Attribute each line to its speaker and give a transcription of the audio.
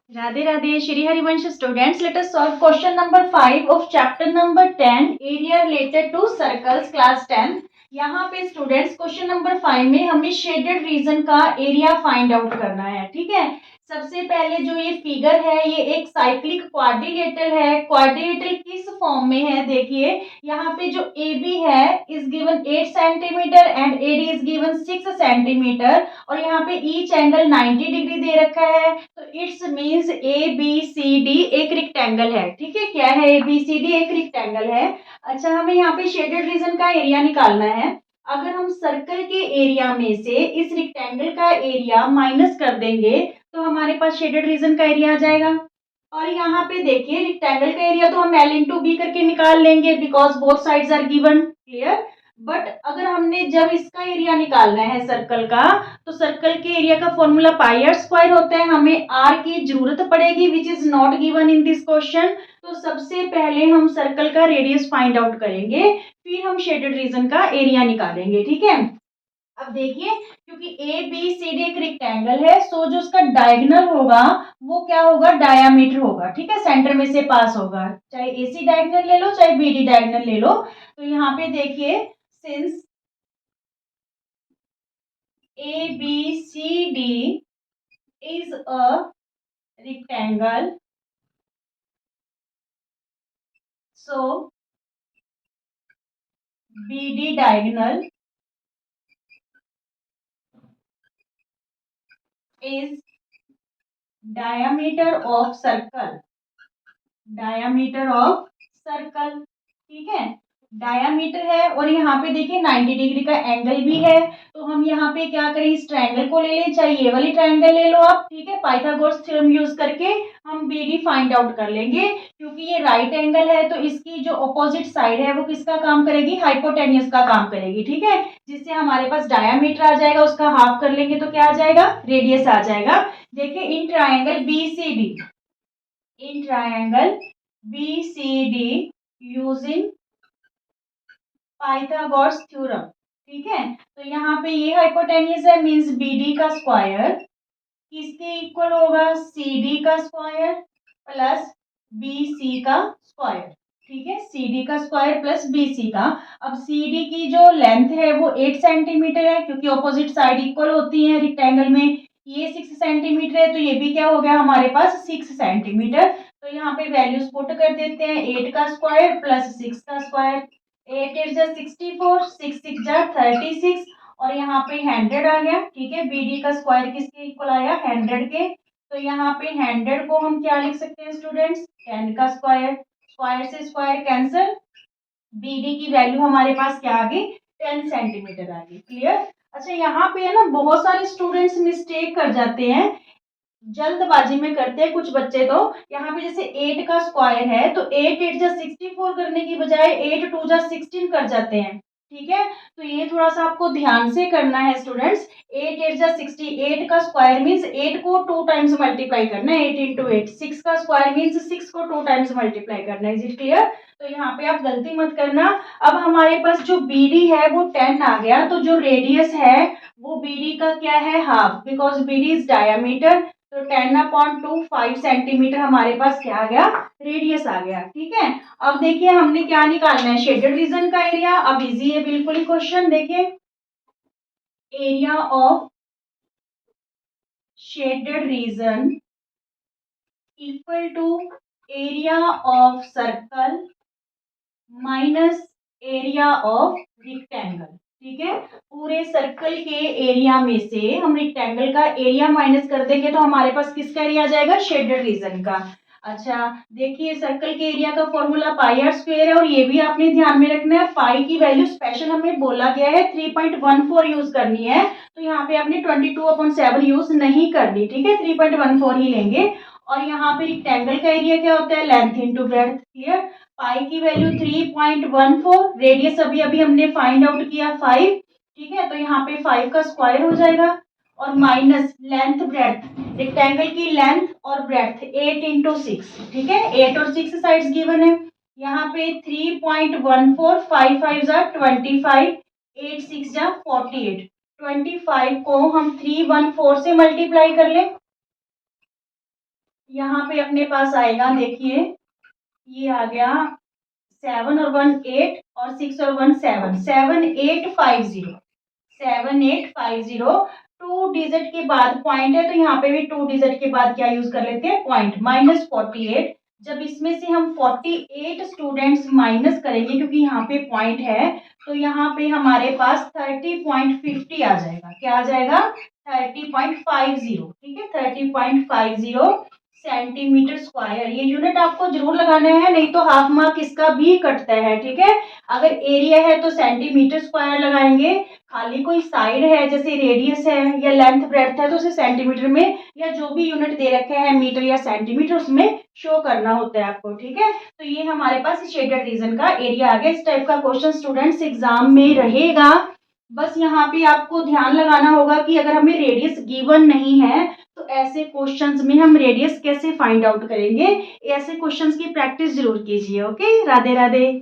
Speaker 1: Radhe Radhe Shri Harivansh students, let us solve question number 5 of chapter number 10 area related to circles class 10। यहाँ पे students question number 5 में हमें shaded region का area find out करना है। ठीक है, सबसे पहले जो ये फिगर है ये एक साइक्लिक क्वाड्रिलेटरल है। क्वाड्रिलेटरल किस फॉर्म में है देखिए, यहाँ पे जो ए बी है is given 8 centimetre and A D is given 6 centimetre और यहाँ पे ईच एंगल 90 डिग्री दे रखा है। तो it's means A B C D एक रेक्टेंगल है। ठीक है, क्या है ए बी सी डी एक रेक्टेंगल है। अच्छा, हमें यहाँ पे शेडेड रीजन का एरिया निकालना है। अगर हम सर्कल के एरिया में से इस रेक्टेंगल का एरिया माइनस कर देंगे तो हमारे पास शेडेड रीजन का एरिया आ जाएगा। और यहाँ पे देखिए रेक्टेंगल का एरिया तो हम एल इंटू बी करके निकाल लेंगे because both sides are given. Clear. But अगर हमने जब इसका एरिया निकालना है सर्कल का, तो सर्कल के एरिया का फॉर्मूला पाई आर स्क्वायर होता है। हमें आर की जरूरत पड़ेगी which is not given in this question. तो सबसे पहले हम सर्कल का रेडियस फाइंड आउट करेंगे, फिर हम शेडेड रीजन का एरिया निकालेंगे। ठीक है, अब देखिए क्योंकि ए बी सी डी एक रेक्टेंगल है, सो जो उसका डायगोनल होगा वो क्या होगा, डायामीटर होगा। ठीक है, सेंटर में से पास होगा, चाहे ए सी डायगोनल ले लो चाहे बी डी डायगोनल ले लो। तो यहाँ पे देखिए since A B C D is a rectangle, so BD diagonal is diameter of circle, diameter of circle। ठीक है, डायामीटर है और यहाँ पे देखिए 90 डिग्री का एंगल भी है। तो हम यहाँ पे क्या करें, इस ट्रायंगल को ले लें, चाहे ये वाली ट्रायंगल ले लो आप। ठीक है, पाइथागोरस थ्योरम यूज करके हम बीडी फाइंड आउट कर लेंगे। क्योंकि ये राइट एंगल है तो इसकी जो ऑपोजिट साइड है वो किसका काम करेगी, हाइपोटेन्यूस का काम करेगी। ठीक है, जिससे हमारे पास डायामीटर आ जाएगा, उसका हाफ कर लेंगे तो क्या आ जाएगा, रेडियस आ जाएगा। देखिए in triangle B C D, in triangle B C D using Pythagoras theorem. ठीक है, तो यहाँ पे ये हाइपोटेन्यूस है मींस बीडी का स्क्वायर किसके इक्वल होगा, सीडी का स्क्वायर प्लस बीसी का स्क्वायर। ठीक है, सीडी का स्क्वायर प्लस बीसी का। अब सीडी की जो लेंथ है वो 8 सेंटीमीटर है क्योंकि ऑपोजिट साइड इक्वल होती है रेक्टेंगल में। ये 6 सेंटीमीटर है तो ये भी क्या हो गया हमारे पास 6 सेंटीमीटर। तो यहाँ पे वैल्यूज पुट कर देते हैं, 8 का स्क्वायर प्लस 6 का स्क्वायर। 8 8 जा 64, 6 6 जा 36 और यहाँ पे 100 आ गया। ठीक है, बीडी का स्क्वायर किसके इक्वल आया, 100 के। तो यहाँ पे 100 को हम क्या लिख सकते हैं स्टूडेंट्स, 10 का स्क्वायर। स्क्वायर से स्क्वायर कैंसिल, बीडी की वैल्यू हमारे पास क्या आ गई, 10 सेंटीमीटर आ गई। क्लियर। अच्छा, यहाँ पे है ना बहुत सारे स्टूडेंट्स मिस्टेक कर जाते हैं, जल्दबाजी में करते हैं कुछ बच्चे। तो यहाँ पे जैसे 8 का स्क्वायर है तो 8 8 जा 64 करने की बजाय 8 2 जा 16 कर जाते हैं। ठीक है, तो ये थोड़ा सा आपको ध्यान से करना है स्टूडेंट्स। 8 8 जा 68 का स्क्वायर मीन्स 8 को 2 टाइम्स मल्टीप्लाई करना है, 8 इंटू 8। 6 का स्क्वायर मीन्स 6 को 2 टाइम्स मल्टीप्लाई करना है। Is it clear. तो यहाँ पे आप गलती मत करना। अब हमारे पास जो बीडी है वो 10 आ गया, तो जो रेडियस है वो बीडी का क्या है, half, because B D is diameter. तो 10/2 5 सेंटीमीटर हमारे पास क्या आ गया, रेडियस आ गया। ठीक है, अब देखिए हमने क्या निकालना है, शेडेड रीजन का एरिया। अब इजी है बिल्कुल ही क्वेश्चन। देखिए area of shaded region equal to area of circle minus area of rectangle. ठीक है, पूरे सर्कल के एरिया में से हम रेक्टेंगल का एरिया माइनस कर देंगे तो हमारे पास किसका एरिया आ जाएगा, शेडेड रीजन का। अच्छा देखिए सर्कल के एरिया का फॉर्मूला पाई आर स्क्वायर है और ये भी आपने ध्यान में रखना है, पाई की वैल्यू स्पेशल हमें बोला गया है 3.14 यूज करनी है। तो यहाँ पे आपने 22/7 यूज नहीं करनी। ठीक है, 3.14 ही लेंगे। और यहाँ पे रेक्टेंगल का एरिया क्या होता है, लेंथ इंटू ब्रेड्थ। क्लियर। पाई की वैल्यू 3.14, रेडियस अभी अभी हमने फाइंड आउट किया 5। ठीक है, तो यहाँ पे 5 का स्क्वायर हो जाएगा और माइनस लेंथ ब्रेड्थ, रेक्टेंगल की लेंथ और ब्रेड्थ 8 इंटू 6। ठीक है, 8 और 6 साइड्स गिवन है। यहाँ पे 3.14, 5 5 जा 25, 8 6 जा 48। 25 को हम 314 से मल्टीप्लाई कर ले यहाँ पे अपने पास आएगा, देखिए ये आ गया 7 और 1 8 और 6 और 1 7, 7850, 7850। टू डिजिट के बाद पॉइंट है, तो यहाँ पे भी टू डिजिट के बाद क्या यूज कर लेते हैं, पॉइंट। -48, जब इसमें से हम 48 स्टूडेंट्स माइनस करेंगे, क्योंकि यहाँ पे पॉइंट है, तो यहाँ पे हमारे पास 30.50 आ जाएगा। क्या आ जाएगा, 30.50, ठीक है, 30.50 सेंटीमीटर स्क्वायर। ये यूनिट आपको जरूर लगाना है, नहीं तो हाफ मार्क इसका भी कटता है, ठीक है। अगर एरिया है तो सेंटीमीटर स्क्वायर लगाएंगे, खाली कोई साइड है जैसे रेडियस है या लेंथ ब्रेड्थ है तो उसे सेंटीमीटर में, या जो भी यूनिट दे रखे हैं मीटर या सेंटीमीटर, उसमें शो करना होता है आपको, ठीक है। तो ये हमारे पास शेडेड रीजन का एरिया आ गया। इस टाइप का क्वेश्चन स्टूडेंट्स एग्जाम में रहेगा। बस यहाँ पे आपको ध्यान लगाना होगा कि अगर हमें रेडियस गिवन नहीं है तो ऐसे क्वेश्चंस में हम रेडियस कैसे फाइंड आउट करेंगे। ऐसे क्वेश्चंस की प्रैक्टिस जरूर कीजिए। ओके, राधे राधे।